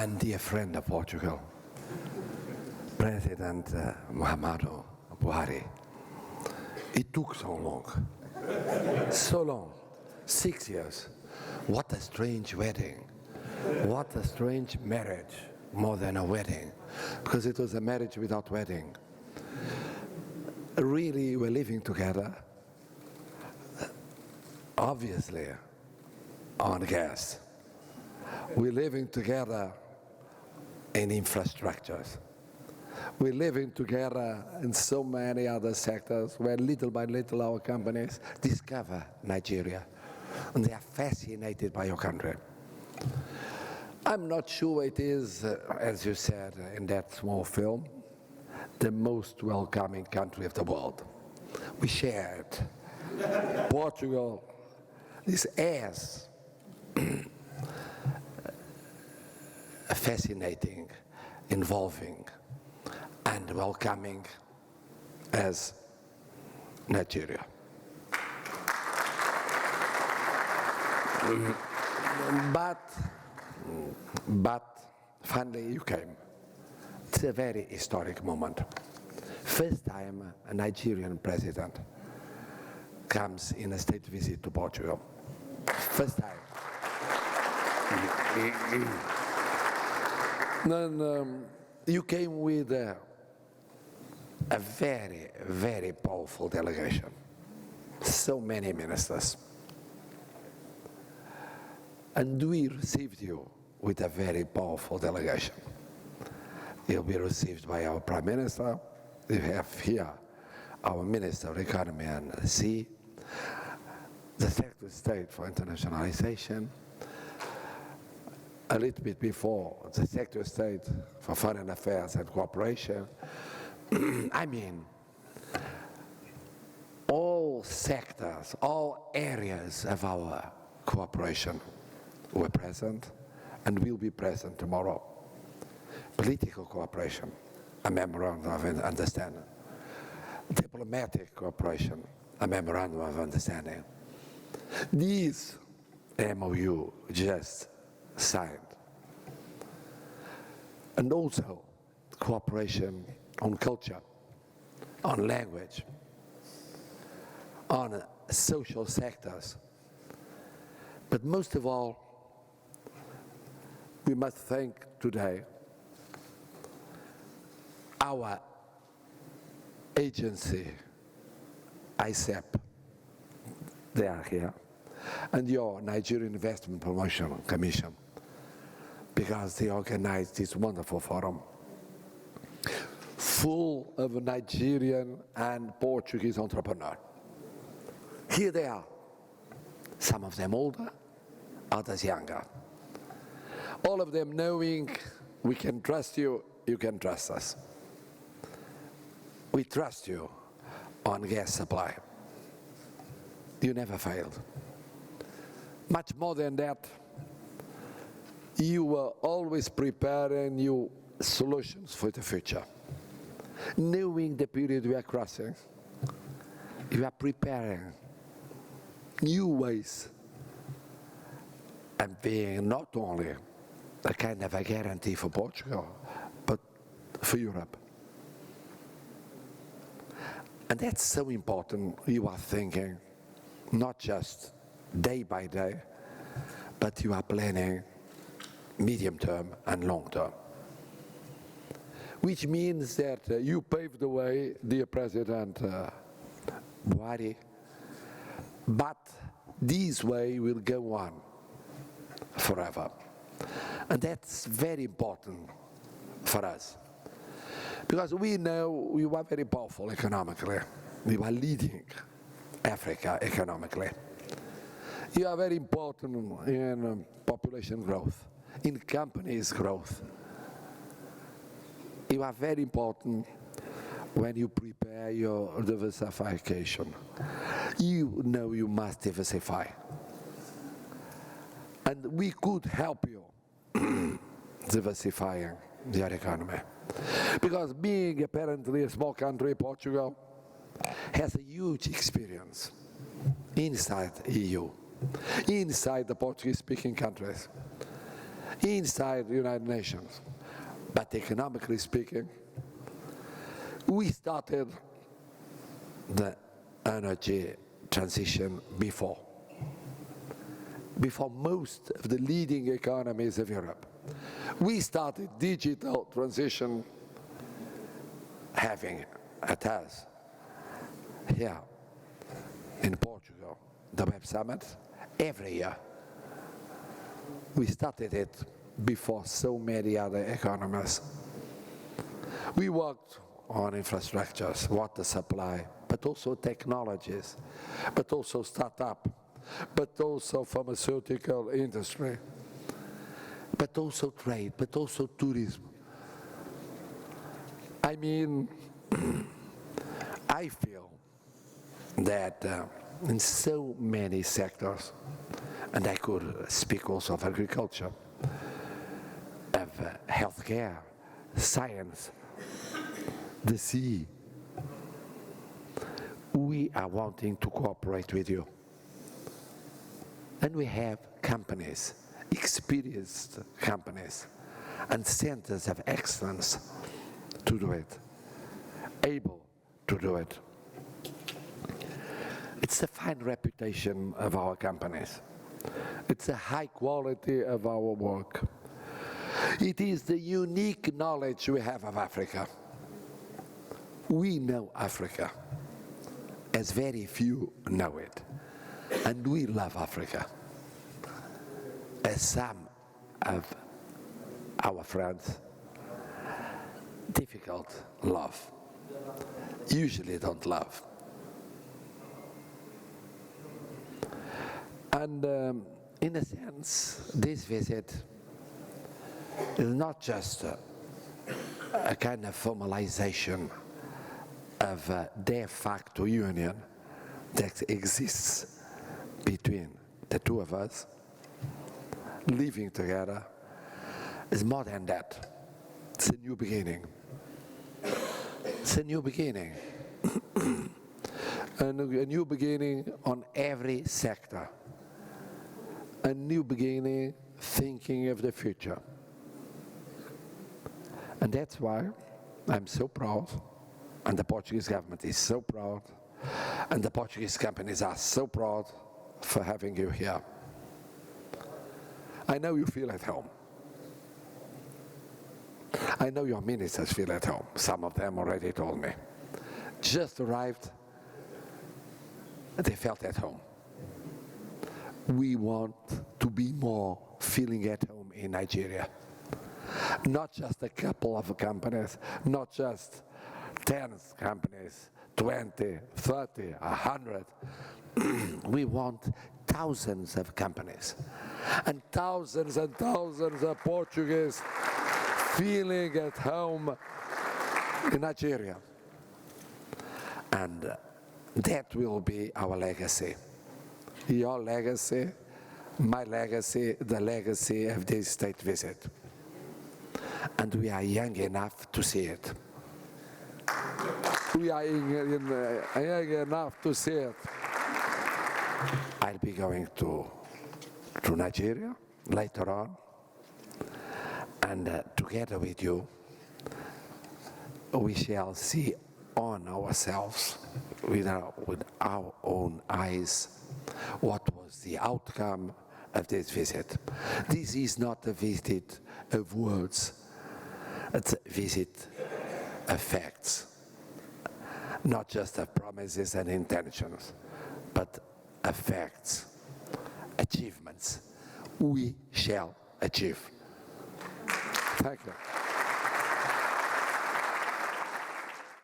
and dear friend of Portugal, President Muhammadu Buhari. It took so long, 6 years. What a strange wedding. What a strange marriage, more than a wedding, because it was a marriage without wedding. Really, we're living together, obviously, on gas. We're living together in infrastructures. We're living together in so many other sectors where little by little our companies discover Nigeria, and they are fascinated by your country. I'm not sure it is, as you said in that small film, the most welcoming country of the world. We share it. Portugal is as fascinating, involving, and welcoming as Nigeria. But finally you came. It's a very historic moment. First time a Nigerian president comes in a state visit to Portugal. First time. Then you came with a very, very powerful delegation. So many ministers. And we received you with a very powerful delegation. You'll be received by our Prime Minister. You have here our Minister of Economy and Sea, the Secretary of State for Internationalization, a little bit before, the Secretary of State for Foreign Affairs and Cooperation. I mean, all sectors, all areas of our cooperation were present and will be present tomorrow. Political cooperation, a memorandum of understanding. Diplomatic cooperation, a memorandum of understanding. These MOU just signed. And also cooperation on culture, on language, on social sectors. But most of all, we must thank today our agency, ICEP, they are here, and your Nigerian Investment Promotion Commission, because they organized this wonderful forum, full of Nigerian and Portuguese entrepreneurs. Here they are, some of them older, others younger. All of them knowing we can trust you, you can trust us. We trust you on gas supply. You never failed. Much more than that, you were always preparing new solutions for the future. Knowing the period we are crossing, you are preparing new ways and being not only a kind of a guarantee for Portugal, but for Europe. And that's so important. You are thinking not just day by day, but you are planning medium term and long term. Which means that you paved the way, dear President Buhari, but this way will go on forever. And that's very important for us. Because we know you are very powerful economically. You are leading Africa economically. You are very important in population growth, in companies growth. You are very important when you prepare your diversification. You know you must diversify. And we could help you diversifying your economy. Because being apparently a small country, Portugal has a huge experience inside EU, inside the Portuguese-speaking countries. inside the United Nations. But economically speaking, we started the energy transition before most of the leading economies of Europe. We started digital transition having at us here in Portugal, the Web Summit, every year. We started it before so many other economies. We worked on infrastructures, water supply, but also technologies, but also startup, but also pharmaceutical industry, but also trade, but also tourism. I mean, I feel that in so many sectors, and I could speak also of agriculture, of healthcare, science, the sea, we are wanting to cooperate with you. And we have companies, experienced companies, and centers of excellence to do it, able to do it. It's the fine reputation of our companies. It's the high quality of our work. It is the unique knowledge we have of Africa. We know Africa as very few know it. And we love Africa, as some of our friends difficult love, usually don't love. And in a sense, this visit is not just a kind of formalization of a de facto union that exists between the two of us, living together. Is more than that. It's a new beginning. It's a new beginning. And a new beginning on every sector. A new beginning thinking of the future. And that's why I'm so proud, and the Portuguese government is so proud, and the Portuguese companies are so proud for having you here. I know you feel at home. I know your ministers feel at home. Some of them already told me. Just arrived, they felt at home. We want to be more feeling at home in Nigeria. Not just a couple of companies, not just 10 companies, 20, 30, 100. We want thousands of companies and thousands of Portuguese feeling at home in Nigeria. And that will be our legacy. Your legacy, my legacy, the legacy of this state visit. And we are young enough to see it. We are young enough to see it. I'll be going to Nigeria later on, and together with you, we shall see on ourselves, with our own eyes, what was the outcome of this visit. This is not a visit of words, it's a visit of facts, not just of promises and intentions, but of facts, achievements we shall achieve. Thank you.